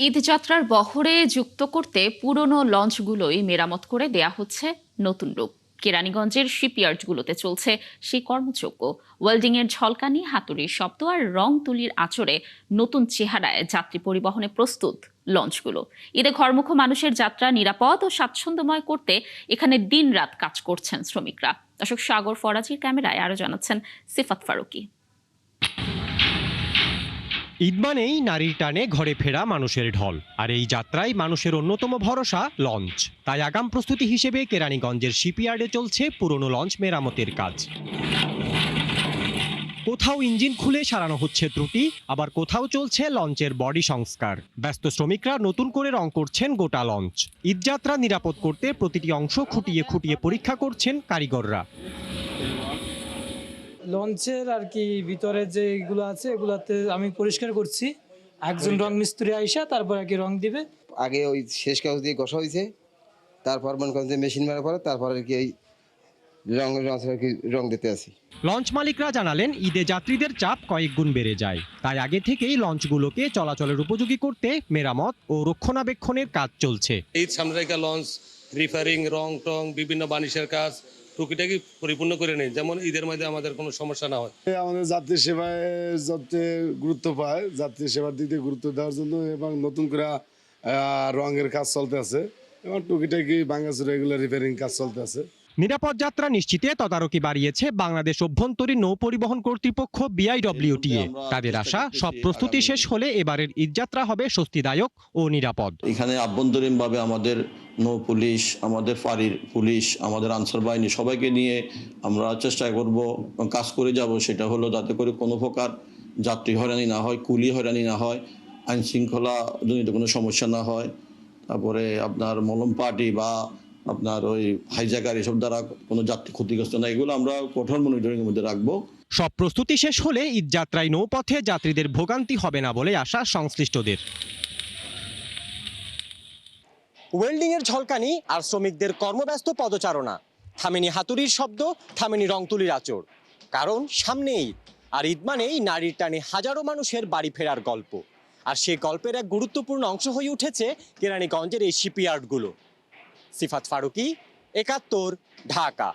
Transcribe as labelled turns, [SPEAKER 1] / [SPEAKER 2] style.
[SPEAKER 1] ঈদ যাত্রার বহরে যুক্ত করতে পুরনো লঞ্চগুলোই মেরামত করে দেয়া হচ্ছে নতুন রূপ। কেরানীগঞ্জের শিপইয়ার্ডগুলোতে চলছে সেই কর্মযজ্ঞ। ওয়েল্ডিং এর ঝলকানি, হাতুড়ির শব্দ আর রং তুলির আঁচড়ে নতুন চেহারায় যাত্রী পরিবহনে প্রস্তুত লঞ্চগুলো। ঈদে ঘরমুখ মানুষের যাত্রা নিরাপদ ও স্বাচ্ছন্দ্যময় করতে এখানে দিনরাত কাজ করছেন শ্রমিকরা। দর্শক, সাগর ফরাজির ক্যামেরায় আরো জানাচ্ছেন সিফাত ফারুকী।
[SPEAKER 2] ঈদ মানেই নারীর টানে ঘরে ফেরা মানুষের ঢল, আর এই যাত্রায় মানুষের অন্যতম ভরসা লঞ্চ। তাই আগাম প্রস্তুতি হিসেবে কেরানীগঞ্জের শিপইয়ার্ডে চলছে পুরনো লঞ্চ মেরামতের কাজ। কোথাও ইঞ্জিন খুলে সারানো হচ্ছে ত্রুটি, আবার কোথাও চলছে লঞ্চের বডি সংস্কার। ব্যস্ত শ্রমিকরা নতুন করে রং করছেন গোটা লঞ্চ। ঈদযাত্রা নিরাপদ করতে প্রতিটি অংশ খুঁটিয়ে খুঁটিয়ে পরীক্ষা করছেন কারিগররা।
[SPEAKER 3] লঞ্চের আর কি ভিতরে যে এগুলো আছে এগুলাতে আমি পরিষ্কার করছি। একজন রং মিস্ত্রি আইসা তারপর আর কি রং দিবে।
[SPEAKER 4] আগে ওই শেষ কাগজ দিয়ে ঘষা হয়েছে, তারপর মনে করেন যে মেশিন মারার পরে তারপর আর কি এই রং দিতে আসি।
[SPEAKER 2] লঞ্চ মালিকরা জানালেন, ঈদে যাত্রীদের চাপ কয়েক গুণ বেড়ে যায়। তাই আগে থেকেই লঞ্চগুলোকে চলাচলের উপযোগী করতে মেরামত ও রক্ষণাবেক্ষণের কাজ চলছে।
[SPEAKER 5] ঈদ সামনে রেখে লঞ্চ রিপেয়ারিং, রং টং, বিভিন্ন বানিশের কাজ টুকিটাকি পরিপূর্ণ করে নেই, যেমন ঈদের মধ্যে আমাদের কোনো সমস্যা না হয়।
[SPEAKER 6] আমাদের যাত্রী সেবায় যাতে গুরুত্ব পায়, যাত্রী সেবার দিক দিয়ে গুরুত্ব দেওয়ার জন্য এবং নতুন করে রঙের কাজ চলতে আছে এবং টুকিটাকি ভাঙাচুরা এগুলো রিপেয়ারিং কাজ চলতে আছে।
[SPEAKER 2] নিরাপদ যাত্রা নিশ্চিতে তদারকি বাড়িয়েছে বাংলাদেশ অভ্যন্তরীণ নৌ পরিবহন কর্তৃপক্ষ BIWTA। তাদের আশা, সব প্রস্তুতি শেষ হলে এবারের ঈদযাত্রা হবে স্বস্তিদায়ক ও নিরাপদ।
[SPEAKER 7] এখানে আভ্যন্তরীণভাবে আমাদের নৌ পুলিশ, আমাদের ফাঁড়ির পুলিশ, আমাদের আনসার বাহিনী সবাইকে নিয়ে আমরা চেষ্টা করব, কাজ করে যাব। সেটা হলো যাতে করে কোনো প্রকার যাত্রী হয়রানি না হয়, কুলি হয়রানি না হয়, আইন শৃঙ্খলা জনিত কোনো সমস্যা না হয়। তারপরে আপনার মলম পার্টি বা আপনার ওই হাইজ্যাকার এসব দ্বারা কোনো যাত্রী ক্ষতিগ্রস্ত না, এগুলো আমরা কঠোর মনিটরিং এর মধ্যে রাখবো।
[SPEAKER 2] সব প্রস্তুতি শেষ হলে ঈদযাত্রায় নৌপথে যাত্রীদের ভোগান্তি হবে না বলে আশা সংশ্লিষ্টদের। ওয়েল্ডিং এর ঝলকানি আর শ্রমিকদের কর্মব্যস্ত পদচারণা, থামেনি হাতুড়ির শব্দ, থামেনি রং তুলির আঁচড়। কারণ সামনে ঈদ, আর ঈদ মানেই নারীর টানে হাজারো মানুষের বাড়ি ফেরার গল্প। আর সেই গল্পের এক গুরুত্বপূর্ণ অংশ হয়ে উঠেছে কেরানীগঞ্জের এই শিপইয়ার্ডগুলো। সিফাত ফারুকী, ৭১, ঢাকা।